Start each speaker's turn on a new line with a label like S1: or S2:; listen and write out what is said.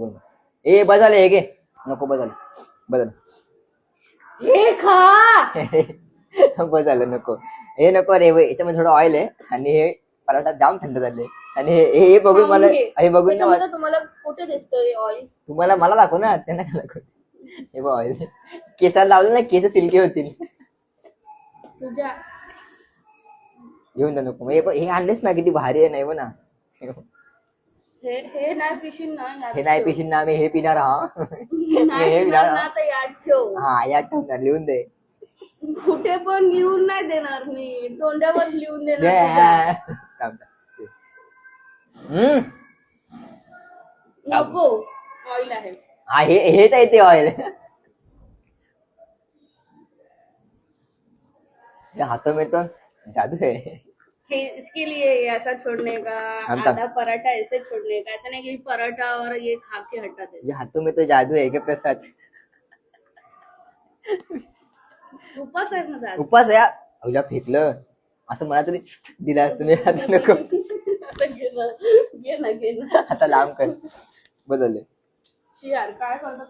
S1: बोल ए बजाले हे घे नको बजाले
S2: हे खा
S1: बजाले नको हे नको रे याच्यामध्ये थोडं ऑइल आहे आणि हे पराठा जाम थंड झाले आणि हे बघून मला हे बघून
S2: तुम्हाला कुठे दिसतोय ऑइल
S1: तुम्हाला मला दाखव ना त्यांना काय दाखव हे बघ ऑइल केसाला लावलं ना केस सिल्की होतील
S2: तुझ्या
S1: घेऊन जा नको हे आणलेस ना किती भारी आहे नाही ना
S2: हे नाही पिशील ना
S1: हे नाही पिशील ना मी हे पिणार हा
S2: हे पिणार याद ठेव
S1: हा याद ठेवणार लिहून दे
S2: कुठे पण लिहून नाही देणार मी तोंडावर लिहून देणार नको ऑइल आहे
S1: हा हे तर येते ऑइल हाथों में तो जादू है
S2: इसके लिए ऐसा छोड़ने का आधा पराठा ऐसे छोड़ने का ऐसा नहीं कि पराठा और ये खा के हटा दे
S1: हाथों में तो जादू है क्या प्रसाद
S2: उपास आहे माझा
S1: उपास आहे अवल्या फेकलं असं मला तरी दिला असतं मी आता नको
S2: घे ना
S1: आता लांब कर बदलले
S2: यार काय करतो